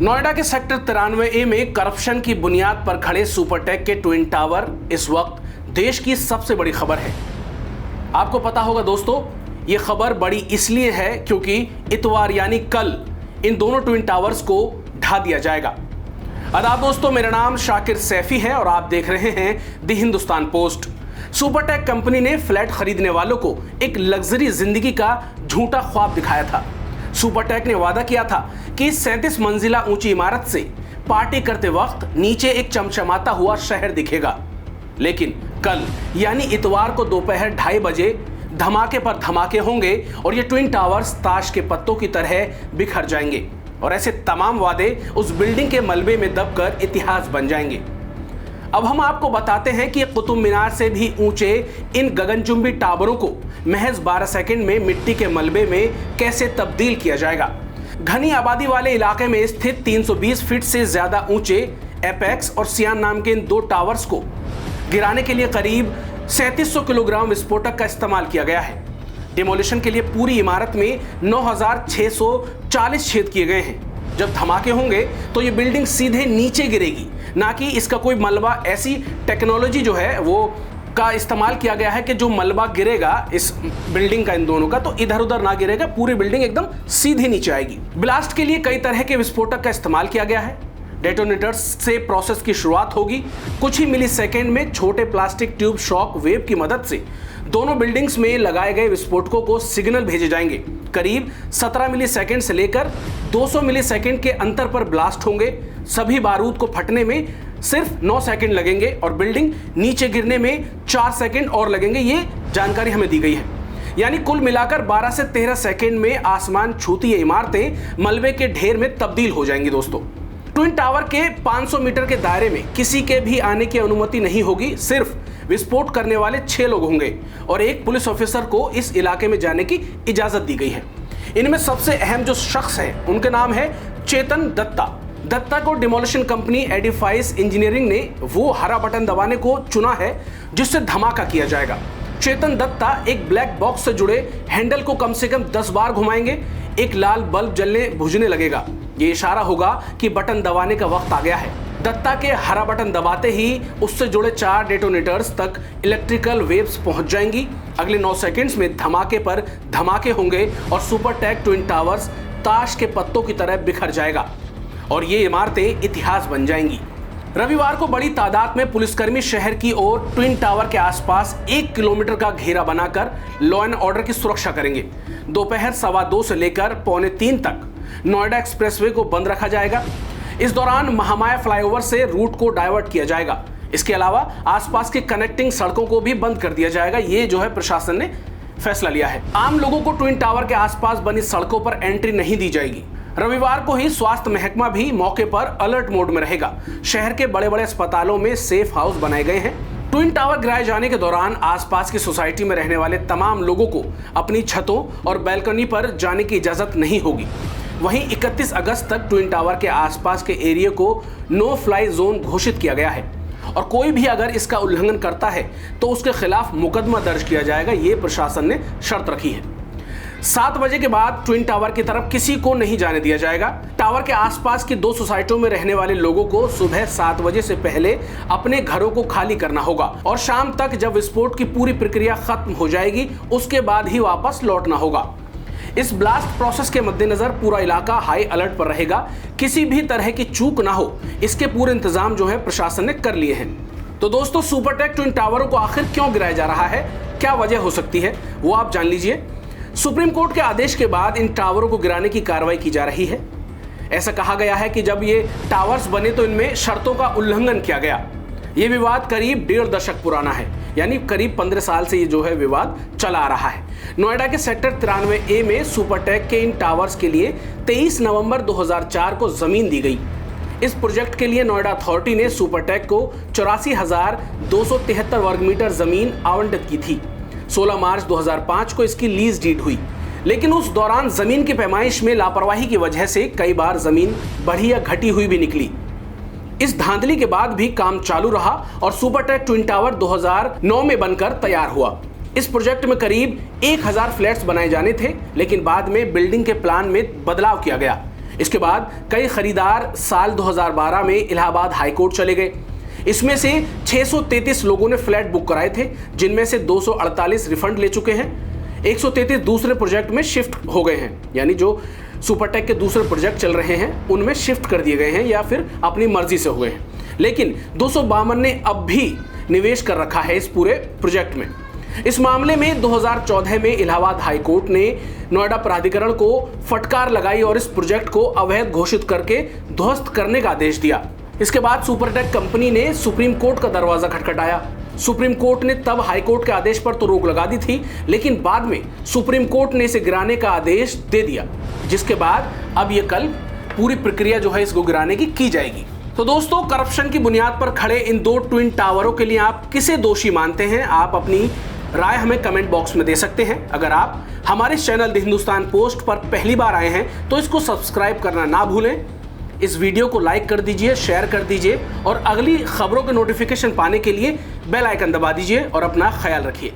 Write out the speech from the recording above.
नोएडा के sector 93A में corruption की बुनियाद पर खड़े सुपरटेक के ट्विन टावर इस वक्त देश की सबसे बड़ी खबर है। आपको पता होगा दोस्तों, ये खबर बड़ी इसलिए है क्योंकि इतवार यानी कल इन दोनों ट्विन टावर्स को ढा दिया जाएगा। आदाब दोस्तों, मेरा नाम शाकिर सैफी है और आप देख रहे हैं the Hindustan post. Supertech company ने फ्लैट खरीदने वालों को एक लग्जरी जिंदगी का झूठा ख्वाब दिखाया था। सुपरटेक ने वादा किया था कि 37 मंजिला ऊंची इमारत से पार्टी करते वक्त नीचे एक चमचमाता हुआ शहर दिखेगा। लेकिन कल यानी इतवार को दोपहर 2:30 बजे धमाके पर धमाके होंगे और ये ट्विन टावर्स ताश के पत्तों की तरह बिखर जाएंगे और ऐसे तमाम वादे उस बिल्डिंग के मलबे में दबकर इतिहास बन जाएंगे। अब हम आपको बताते हैं कि कुतुब मीनार से भी ऊंचे इन गगनचुंबी टावरों को महज 12 सेकंड में मिट्टी के मलबे में कैसे तब्दील किया जाएगा। घनी आबादी वाले इलाके में स्थित 320 फीट से ज्यादा ऊंचे एपेक्स और सियान नाम के इन दो टावर्स को गिराने के लिए करीब 3700 किलोग्राम विस्फोटक का इस्तेमाल किया गया है। डिमोलिशन के लिए पूरी इमारत में 9640 छेद किए गए हैं। जब धमाके होंगे तो ये बिल्डिंग सीधे नीचे गिरेगी, ना कि इसका कोई मलबा। ऐसी टेक्नोलॉजी जो है वो का इस्तेमाल किया गया है कि जो मलबा गिरेगा इस बिल्डिंग का, इन दोनों का, तो इधर उधर ना गिरेगा, पूरी बिल्डिंग एकदम सीधे नीचे आएगी। ब्लास्ट के लिए कई तरह के विस्फोटक का इस्तेमाल किया गया है। डेटोनेटर्स से प्रोसेस की शुरुआत होगी। कुछ ही मिली सेकेंड में छोटे प्लास्टिक ट्यूब शॉक वेव की मदद से दोनों बिल्डिंग्स में लगाए गए विस्फोटकों को सिग्नल भेजे जाएंगे। करीब 17 मिली सेकेंड से लेकर 200 मिली सेकेंड के अंतर पर ब्लास्ट होंगे। सभी बारूद को फटने में सिर्फ 9 सेकेंड लगेंगे और बिल्डिंग नीचे गिरने में 4 सेकेंड और लगेंगे। ये जानकारी हमें दी गई है। यानी कुल मिलाकर 12 से 13 सेकेंड में आसमान छूती ये इमारतें मलबे के ढेर में तब्दील हो जाएंगी। दोस्तों, ट्विन टावर के 500 मीटर के दायरे में किसी के भी आने की अनुमति नहीं होगी। सिर्फ विस्फोट करने वाले 6 लोग होंगे और एक पुलिस ऑफिसर को इस इलाके में जाने की इजाजत दी गई है। इनमें सबसे अहम जो शख्स है उनका नाम है चेतन दत्ता। दत्ता को डिमोलिशन कंपनी एडिफाइस इंजीनियरिंग ने वो हरा बटन दबाने को चुना है जिससे धमाका किया जाएगा। चेतन दत्ता एक ब्लैक बॉक्स से जुड़े हैंडल को कम से कम 10 बार घुमाएंगे। एक लाल बल्ब जलने बुझने लगेगा। ये इशारा होगा कि बटन दबाने का वक्त आ गया है। दत्ता के हरा बटन दबाते ही उससे जुड़े 4 डेटोनेटर्स तक इलेक्ट्रिकल वेव्स पहुंच जाएंगी। अगले 9 सेकंड्स में धमाके पर धमाके होंगे और सुपरटेक ट्विन टावर्स ताश के पत्तों की तरह बिखर जाएगा और ये इमारतें इतिहास बन जाएंगी। रविवार को बड़ी तादाद में पुलिसकर्मी शहर की ओर ट्विन टावर के आसपास 1 किलोमीटर का घेरा बनाकर लॉ एंड ऑर्डर की सुरक्षा करेंगे। दोपहर 2:15 से लेकर 2:45 तक नोएडा एक्सप्रेसवे को बंद रखा जाएगा। इस दौरान महामाया फ्लाईओवर से रूट को डाइवर्ट किया जाएगा। इसके अलावा आसपास की कनेक्टिंग सड़कों को भी बंद कर दिया जाएगा। ये जो है प्रशासन ने फैसला लिया है। आम लोगों को ट्विन टावर के आसपास बनी सड़कों पर एंट्री नहीं दी जाएगी। रविवार को ही स्वास्थ्य महकमा भी मौके पर अलर्ट मोड में रहेगा। शहर के बड़े बड़े अस्पतालों में सेफ हाउस बनाए गए हैं। ट्विन टावर गिराए जाने के दौरान आसपास की सोसाइटी में रहने वाले तमाम लोगों को अपनी छतों और बैल्कनी पर जाने की इजाजत नहीं होगी। वहीं 31 अगस्त तक ट्विन टावर के आसपास के एरिया को नो फ्लाई जोन घोषित किया गया है और कोई भी अगर इसका उल्लंघन करता है तो उसके खिलाफ मुकदमा दर्ज किया जाएगा। ये प्रशासन ने शर्त रखी है। 7 बजे के बाद ट्विन टावर की तरफ किसी को नहीं जाने दिया जाएगा। टावर के आसपास की 2 सोसाइटियों में रहने वाले लोगों को सुबह 7 बजे से पहले अपने घरों को खाली करना होगा और शाम तक जब विस्फोट की पूरी प्रक्रिया खत्म हो जाएगी उसके बाद ही वापस लौटना होगा। इस ब्लास्ट प्रोसेस के मद्देनजर पूरा इलाका हाई अलर्ट पर रहेगा। किसी भी तरह की चूक ना हो, इसके पूरे इंतजाम जो है प्रशासन ने कर लिए हैं। तो दोस्तों, सुपरटेक ट्विन टावरों को आखिर क्यों गिराया जा रहा है, क्या वजह हो सकती है, वो आप जान लीजिए। सुप्रीम कोर्ट के आदेश के बाद इन टावरों को गिराने की कार्रवाई की जा रही है। ऐसा कहा गया है कि जब ये टावर्स बने तो इनमें शर्तों का उल्लंघन किया गया। ये विवाद करीब 1.5 दशक पुराना है, यानी करीब 15 साल से ये जो है विवाद चला आ रहा है। नोएडा के सेक्टर 93A में सुपरटेक के इन टावर्स के लिए 23 नवंबर 2004 को जमीन दी गई। इस प्रोजेक्ट के लिए नोएडा अथॉरिटी ने सुपरटेक को 84,273 वर्ग मीटर जमीन आवंटित की थी। 16 मार्च 2005 को इसकी लीज डीड हुई, लेकिन उस दौरान जमीन की पैमाइश में लापरवाही की वजह से कई बार जमीन बढ़ी या घटी हुई भी निकली। इस धांधली के बाद भी काम चालू रहा और सुपरटेक ट्विन टावर 2009 में बनकर तैयार हुआ। इस प्रोजेक्ट में करीब 1000 फ्लैट्स बनाए जाने थे, लेकिन बाद में बिल्डिंग के प्लान में बदलाव किया गया। इसके बाद कई खरीदार साल 2012 में इलाहाबाद हाईकोर्ट चले गए। इसमें से 633 लोगों ने फ्लैट बुक कराए थे, जिनमें से 248 रिफंड ले चुके हैं। 133 दूसरे प्रोजेक्ट में शिफ्ट हो गए हैं, यानी जो सुपरटेक के दूसरे प्रोजेक्ट चल रहे हैं उनमें शिफ्ट कर दिए गए हैं या फिर अपनी मर्जी से हुए हैं। लेकिन 252 ने अब भी निवेश कर रखा है इस पूरे प्रोजेक्ट में। इस मामले में 2014 में इलाहाबाद हाईकोर्ट ने नोएडा प्राधिकरण को फटकार लगाई और इस प्रोजेक्ट को अवैध घोषित करके ध्वस्त करने का आदेश दिया। इसके बाद सुपरटेक कंपनी ने सुप्रीम कोर्ट का दरवाजा खटखटाया। सुप्रीम कोर्ट ने तब हाईकोर्ट के आदेश पर तो रोक लगा दी थी, लेकिन बाद में सुप्रीम कोर्ट ने इसे गिराने का आदेश दे दिया, जिसके बाद अब ये कल पूरी प्रक्रिया जो है इसको गिराने की जाएगी। तो दोस्तों, करप्शन की बुनियाद पर खड़े इन 2 ट्विन टावरों के लिए आप किसे दोषी मानते हैं? आप अपनी राय हमें कमेंट बॉक्स में दे सकते हैं। अगर आप हमारे चैनल द हिंदुस्तान पोस्ट पर पहली बार आए हैं तो इसको सब्सक्राइब करना ना भूलें। इस वीडियो को लाइक कर दीजिए, शेयर कर दीजिए और अगली खबरों के नोटिफिकेशन पाने के लिए बेल आइकन दबा दीजिए और अपना ख्याल रखिए।